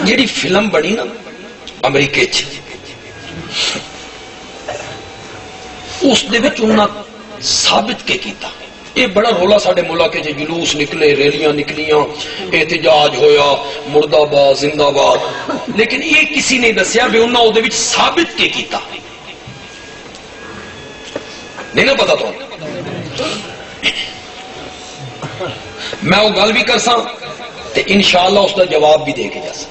جیڑی فلم بنی نا امریکے چ، اس دے وچ انہاں ثابت کے کیتا، یہ بڑا رولا ساڈے ملک چ، جلوس نکلے، ریلیاں نکلیاں، احتجاج ہویا، مردہ آباد زندہ آباد، لیکن یہ کسی نے دسیا بھی انہاں او دے وچ ثابت کے کیتا نہیں نا پتا تو میں وہ گل بھی کرساں تے انشاءاللہ اس دا جواب بھی دے کے جاساں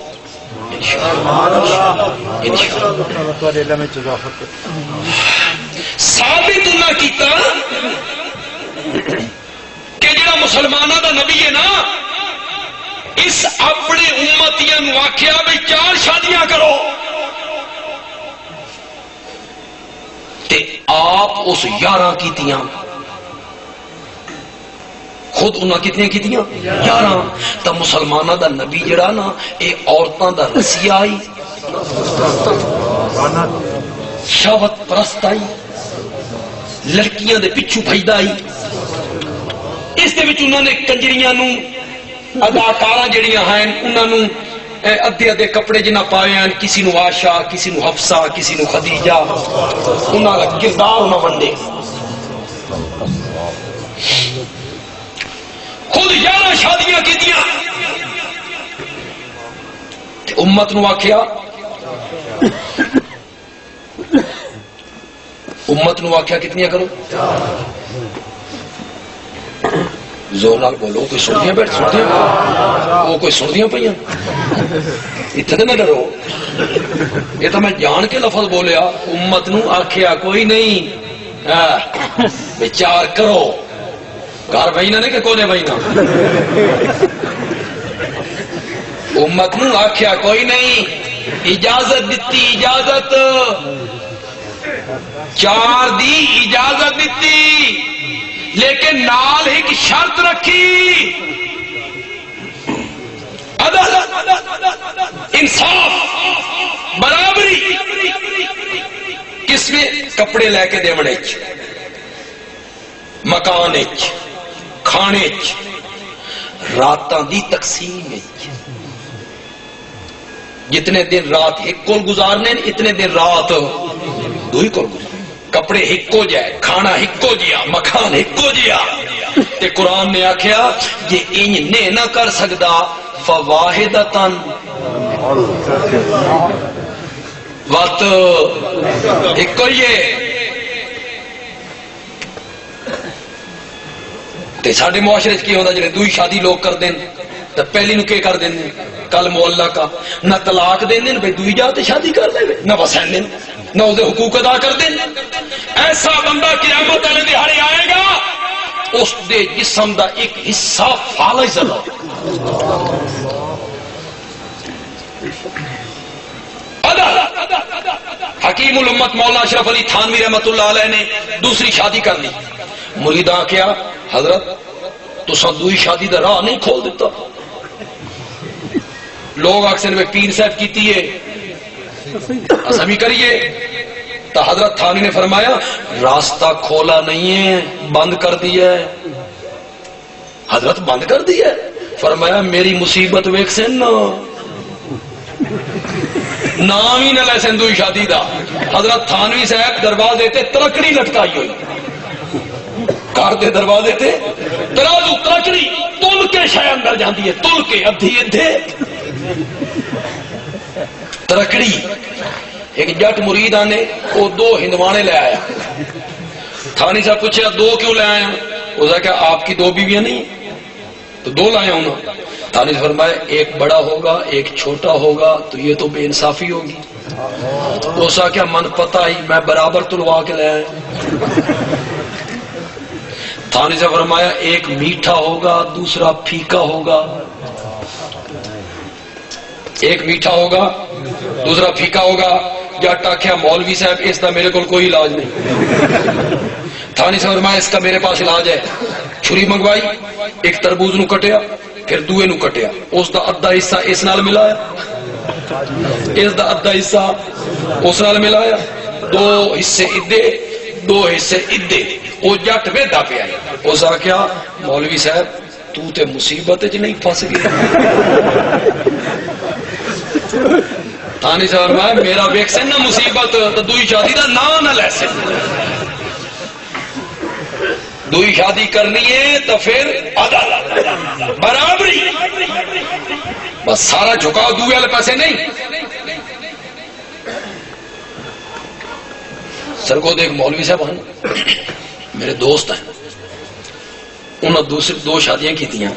ثابت انہاں کیتا کہ جڑا مسلمانہ دا نبی ہے نا، اس اپنے امتیاں نو آکھیا بھی 4 شادیاں کرو، تے آپ اس 11 کیتیاں، خود انہاں کتنی کیتیاں 11۔ تا مسلمانہ دا نبی جڑا نا، اے عورتاں دا رسیہ آئی، شہوت پرست آئی، لڑکیاں دے پچھو بھجدا آئی، اس دے وچ انہوں نے کنجریاں نو، اداکاراں جڑیاں ہیں انہوں نے ادھے ادھے کپڑے جنہ پائے ہیں، کسی نو عائشہ، کسی نو حفصہ، کسی نو خدیجہ، انہوں نے کردار انہوں بندے، خود 11 شادیاں کی دیا، امت نو آکھیا، امت نو آکھیا کتنی کرو، زور نال بولو، کوئی سن دیا بیٹھ، سن دیا وہ کوئی سن دیا پہ اتنے نہ ڈرو، یہ تو میں جان کے لفظ بولیا، امت نو آکھیا کوئی نہیں 4 کرو، گھر بہینا نہیں کہ کونے بہینا، امت نو آکھیا کوئی نہیں، اجازت دیتی، اجازت 4 دی اجازت دیتی، لیکن نال ایک شرط رکھی، عدالت، انصاف، برابری، کس میں کپڑے لے کے دیونے چ، مکان چ، کھانے چ، راتاں دی تقسیم چ، جتنے دن رات ایک کول گزارنے اتنے دن رات 2 کول گزارنے، کپڑے ہکو جائے، کھانا ہکو جیا، مکان ہکو جیا، تے قرآن نے آکھیا یہ انج نے نہ کر سکدا فواحدتن وقت ہکو یہ تے ساڈے معاشرے کی ہوندا جڑے 2 شادی لوگ کر دین تے پہلی نو کی کر دین کل معلقہ، نہ طلاق دین دین بھئی 2 جا تے شادی کر دے، نہ وسین دین، نہ اسے حقوق ادا کر دیں۔ ایسا بندہ قیامت والے دہاڑے آئے گا، اس دے جسم دا ایک حصہ فالج ہو، حکیم الامت مولانا اشرف علی تھانوی رحمت اللہ علیہ نے دوسری شادی کر لی، مریداں کیا حضرت تساں 2 شادی دا راہ نہیں کھول دیتا، لوگ اکثر میں پیر صاحب کیتی ہے ایسا بھی کریے، تو حضرت تھانوی نے فرمایا راستہ کھولا نہیں ہے، بند کر دیا ہے، حضرت بند کر دیا ہے، فرمایا میری مصیبت ویکھ سن نام ہی نہ لے سن 2 شادی دا، حضرت تھانوی صاحب دروازے تے ترکڑی لٹکائی ہوئی، گھر دے دروازے تے ترازو ترکڑی تل کے شاید اندر جاندی ہے، تل کے ادھی ادھے ترکڑی، ایک جٹ مرید آنے وہ 2 ہندوانے لے آیا، تھانی صاحب پوچھا 2 کیوں لے آیا، وہ کہا آپ کی 2 بیویاں نہیں، تو 2 لائے انہوں، تھانی سے فرمایا ایک بڑا ہوگا ایک چھوٹا ہوگا تو یہ تو بے انصافی ہوگی، وہ کیا من پتہ ہی میں برابر تلوا کے لے آیا، تھانی سے فرمایا ایک میٹھا ہوگا دوسرا پھیکا ہوگا، ایک میٹھا ہوگا دوسرا پھیکا ہوگا، جٹ آکھیا مولوی صاحب اس کا میرے کو کوئی علاج نہیں، تھانی سے فرمایا اس کا میرے پاس علاج ہے، چھری منگوائی، ایک تربوز نو کٹیا پھر دوے نو کٹیا، اس دا ادھا حصہ اس نال ملایا، اس دا ادھا حصہ اس نال ملایا، 2 حصے ادھے دو حصے ادے وہ جٹ ویدا پہ آئی اس آخیا مولوی صاحب تو تے مصیبت چ نہیں پھس گیا تھانی صاحب میں میرا ویک سے نہ مصیبت تو دوئی شادی دا نام نہ لے سے دوئی شادی کرنی ہے تو پھر برابری بس سارا جھکاؤ دوئے والے پیسے نہیں سر کو دیکھ مولوی صاحب ہیں میرے دوست ہیں انہوں دوسری دو شادیاں کی تیاں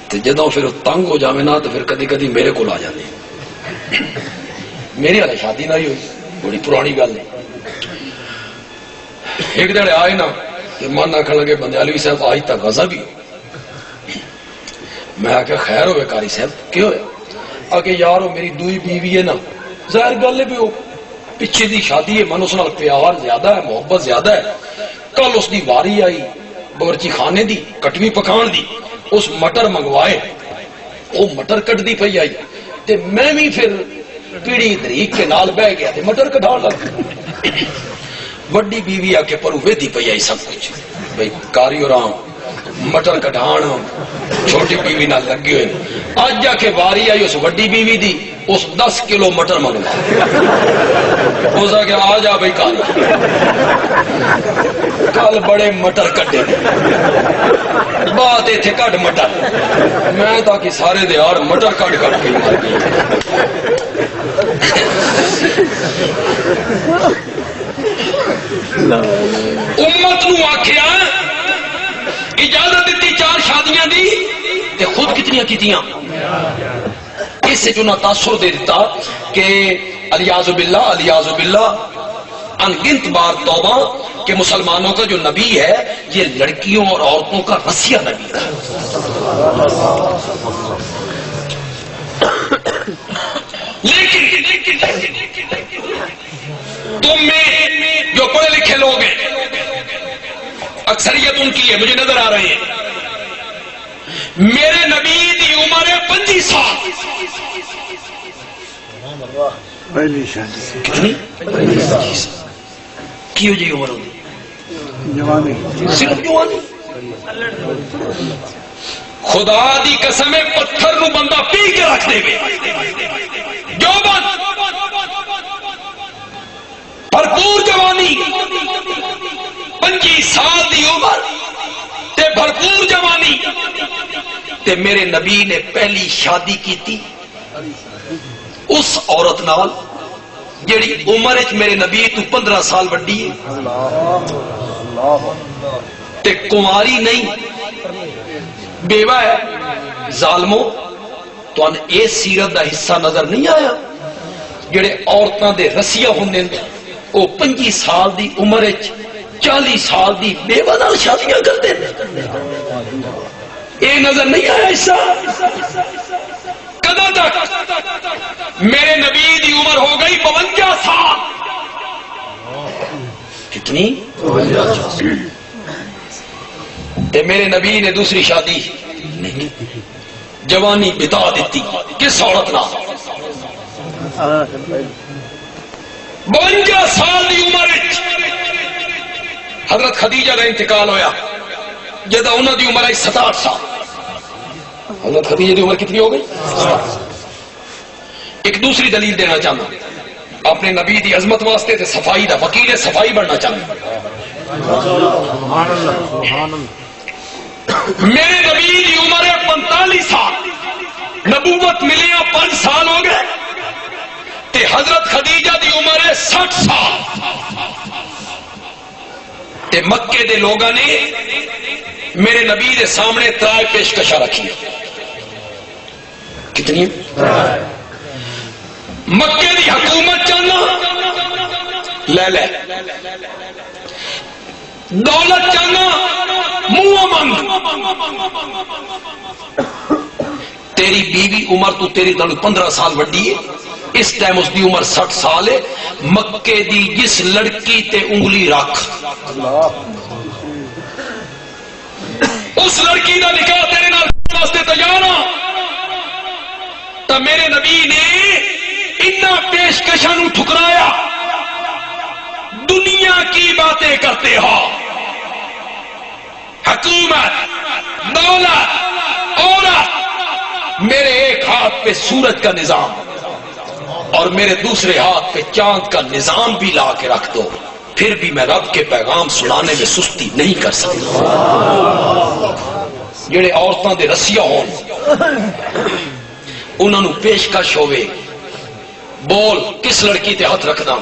تو جدوں پھر تنگ ہو جاوے نا تو پھر کدی کدی میرے کو لا جانے میری والے شادی نہ ہی ہوئی بڑی پرانی گل نہیں ایک دن آئے نا کہ من آخر لگے بندیالوی صاحب آج تک غضب بھی میں آخیا خیر ہوئے قاری صاحب کیوں ہے آکے یارو میری دوئی بیوی ہے نا ظاہر گل ہے بھی ہو پیچھے دی شادی ہے من اس نال پیار زیادہ ہے محبت زیادہ ہے کل اس دی واری آئی باورچی خانے دی کٹوی پکان دی اس مٹر منگوائے وہ مٹر کٹ دی پئی آئی تے میں بھی پھر پیڑی دریک کے نال بہ گیا تے مٹر کٹا لگ وڈی بیوی آ کے پرو ویدی پئی آئی سب کچھ بھئی کاری اور آم مٹر کٹان چھوٹی بیوی نہ لگے ہوئے آج جا کے واری آئی اس وڈی بیوی دی اس 10 کلو مٹر منگوا اس آگے آ جا بھئی کاری کل بڑے مٹر کٹے بات ایتھے کٹ مٹر میں تاکہ سارے دیار مٹر کٹ کٹ کے مار گئی امت نو آکھیا اجازت دیتی 4 شادیاں دی تے خود کتنی کیتیاں اس سے جو نہ تاثر دے دیتا کہ الیاذ باللہ انگنت بار توبہ کہ مسلمانوں کا جو نبی ہے یہ لڑکیوں اور عورتوں کا رسیہ نبی تھا لیکن تم میں جو پڑھے لکھے لوگ ہیں اکثریت ان کی ہے مجھے نظر آ رہے ہیں میرے نبی دی عمر ہے 25 سال پہلی شادی کتنی 25 سال کیوں جی عمر ہوگی جوانی صرف جوانی خدا دی قسم پتھر نو بندہ پی کے رکھ دے گے جو بات بھرپور جوانی 25 سال دی عمر تے بھرپور جوانی تے میرے نبی نے پہلی شادی کی تھی اس عورت نال جیڑی عمر وچ میرے نبی تو 15 سال وڈی ہے تے کماری نہیں بیوہ ہے ظالمو تو ان اے سیرت دا حصہ نظر نہیں آیا جڑے عورتاں دے رسیہ ہوندے او 25 سال دی عمر وچ 40 سال دی بیوہ نال شادیاں کرتے اے نظر نہیں آیا حصہ کدوں تک میرے نبی دی عمر ہو گئی 52 سال کتنی تے میرے نبی نے دوسری شادی نہیں جوانی بتا دیتی کس عورت نہ 52 سال دی عمر حضرت خدیجہ کا انتقال ہویا جدہ انہوں دی عمر آئی 67 سال حضرت خدیجہ دی عمر کتنی ہو گئی ایک دوسری دلیل دینا چاہتا اپنے نبی دی عظمت واسطے تے صفائی دا وکیل صفائی بننا چاہتا میرے نبی دی عمر ہے 45 سال نبوت ملی 5 سال ہو گئے تے حضرت خدیجہ دی عمر ہے 60 سال تے مکے دے لوگاں نے میرے نبی دے سامنے 3 پیشکشاں رکھی کتنی مکے دی حکومت چاہنا لے لے دولت چاہنا منہ مانگ تیری بیوی عمر تو تیری 15 سال وڈی ہے اس ٹائم اس دی عمر 60 سال ہے مکے دی جس لڑکی تے انگلی رکھ اس لڑکی دا نکاح تیرے نال واسطے تیار ہاں تا میرے نبی نے انہاں پیشکشاں نوں ٹھکرایا دنیا کی باتیں کرتے ہو، حکومت، دولت، عورت، میرے ایک ہاتھ پہ سورج کا نظام اور میرے دوسرے ہاتھ پہ چاند کا نظام بھی لا کے رکھ دو، پھر بھی میں رب کے پیغام سنانے میں سستی نہیں کر سکتا۔ جڑے عورتاں دے رسیا ہون، انہاں نو پیشکش ہوئے، بول کس لڑکی تے ہاتھ رکھدا،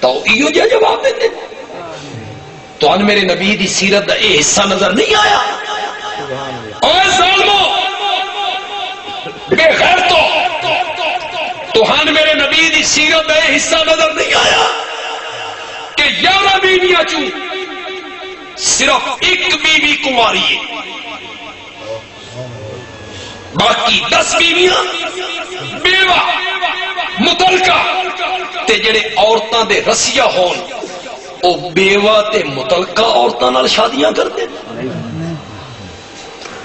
تو ایو جا جواب دیندے۔ تو ان میرے نبی دی سیرت دا اے حصہ نظر نہیں آیا؟ اوے ظالمو، بے غیرتو، تو ہن میرے نبی دی سیرت دا اے حصہ نظر نہیں آیا کہ 11 بیویاں چوں صرف ایک بیوی کنواری ہے، باقی 10 بیویاں بیوہ مطلقہ، تے جڑے عورتاں دے رسیا ہون او بیوہ تے مطلقہ عورتاں نال شادیاں کرتے۔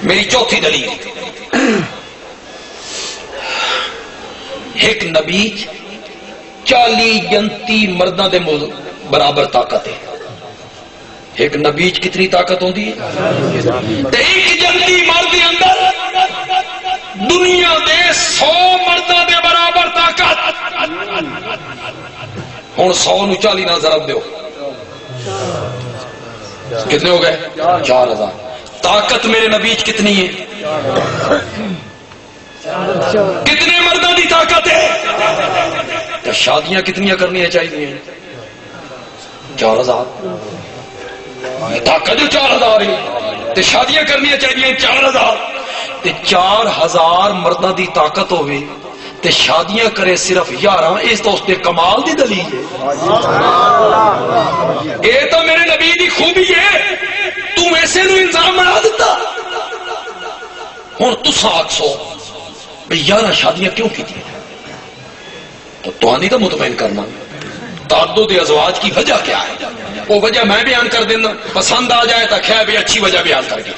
میری چوتھی دلیل، ایک نبی 40 جنتی مرداں دے برابر طاقت ہے۔ ایک نبی کتنی طاقت ہوندی ہے؟ تے ایک جنتی مرد دے اندر دنیا دے 100 مرداں دے برابر طاقت۔ ہن 100 نو 40 نال ضرب دیو، کتنے ہو گئے؟ 4000۔ طاقت میرے نبی کتنی ہے؟ کتنے مردوں دی طاقت ہے؟ تو شادیاں کتنی کرنی چاہیے؟ 4000۔ طاقت جو 4000 ہے تو شادیاں کرنی چاہیے 4000۔ 4000 مردوں دی طاقت ہوئے تے شادیاں کرے صرف 11، اس تو اس دے کمال دی دلیل ہے۔ اے تو میرے نبی دی خوبی ہے، تو ایسے نو الزام بنا دیتا۔ ہن تساں آکھو بھئی 11 شادیاں کیوں کی تھی؟ تو توانی تو مطمئن کرنا تعدد ازواج کی وجہ کیا ہے، وہ وجہ میں بیان کر دینا، پسند آ جائے تو خیر بھی اچھی وجہ بیان کر کے۔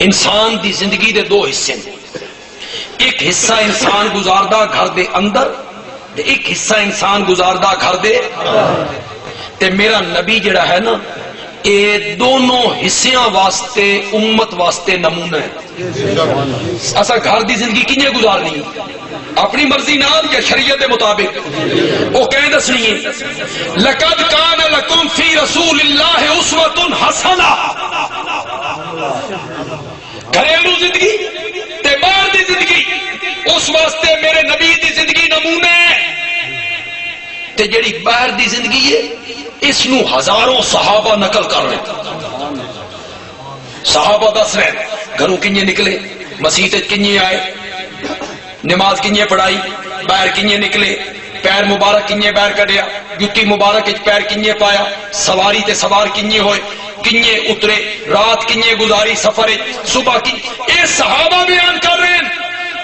انسان دی زندگی دے 2 حصے، ایک حصہ انسان گزاردہ گھر دے اندر، ایک حصہ انسان گزاردہ گھر دے، تے میرا نبی جڑا ہے نا، اے دونوں حصیاں واسطے امت واسطے نمونہ ہے۔ اسا گھر دی زندگی کنجے گزارنی، اپنی مرضی نال یا شریعت کے مطابق؟ وہ کہیں دسنی ہے لقد کان لکم فی رسول اللہ اسوۃ حسنہ۔ گھریلو زندگی تے باہر دی زندگی اس واسطے میرے نبی دی زندگی نمونے ہے، تے جڑی باہر دی زندگی ہے اس نو ہزاروں صحابہ نقل کر رہے ہیں۔ صحابہ دس رہے گھروں کنجے نکلے، مسیح کنجے آئے، نماز کنجے پڑھائی، باہر کنجے نکلے، پیر مبارک کنجے باہر کڈیا، جتی مبارک پیر کنجے پایا، سواری تے سوار کنجے ہوئے، کنجے اترے، رات کنجے گزاری سفر، صبح کی، اے صحابہ بیان کر رہے ہیں۔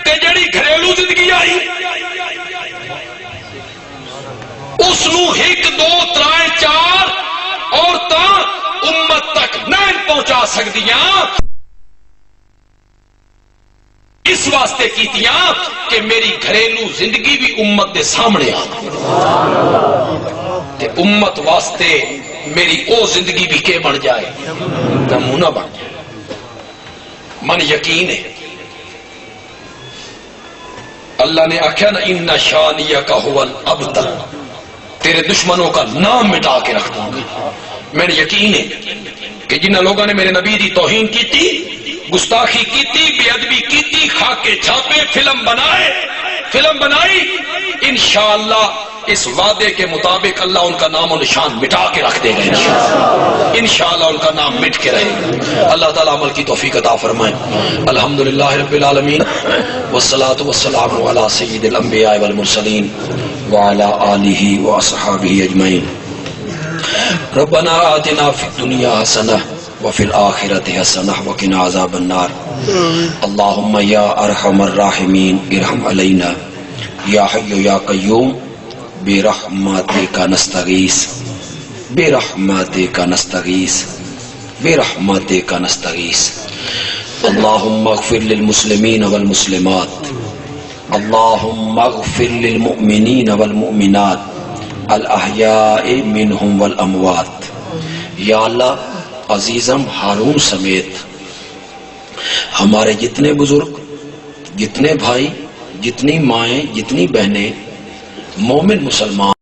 تے جڑی گھریلو زندگی آئی اس نو 1 2 3 4 عورتاں امت تک نہیں پہنچا سکدیاں، اس واسطے کیتیاں کہ میری گھریلو زندگی بھی امت دے سامنے آ، تے امت واسطے میری او زندگی بھی کے بن جائے، نمونہ بن جائے۔ من یقین ہے اللہ نے آخیا نا ان شانیک ھو الابتر، تیرے دشمنوں کا نام مٹا کے رکھ دوں گا۔ میرے یقین ہے کہ جن لوگوں نے میرے نبی دی توہین کی تھی، گستاخی کی تھی، بے ادبی کی تھی، خاکے چھاپے، فلم بنائی، انشاءاللہ اس وعدے کے مطابق اللہ ان کا نام و نشان مٹا کے رکھ دے گا۔ انشاءاللہ ان کا نام مٹ کے رہے گا۔ اللہ تعالیٰ عمل کی توفیق عطا فرمائے۔ الحمدللہ رب العالمین، والصلاة والسلام علی سید الانبیاء والمرسلین وعلی آلہ واصحابہ اجمعین۔ ربنا آتنا فی الدنیا حسنہ وفی الآخرۃ حسنہ وقنا عذاب النار۔ اللہم یا ارحم الراحمین ارحم علینا یا حی یا قیوم برحمتک نستغیث برحمتک نستغیث برحمتک نستغیث۔ اللہم اغفر للمسلمین والمسلمات، اللہم اغفر للمؤمنین والمؤمنات الاحیاء منہم والاموات، یا اللہ عزیزم ہارون سمیت ہمارے جتنے بزرگ، جتنے بھائی، جتنی مائیں، جتنی بہنیں مومن مسلمان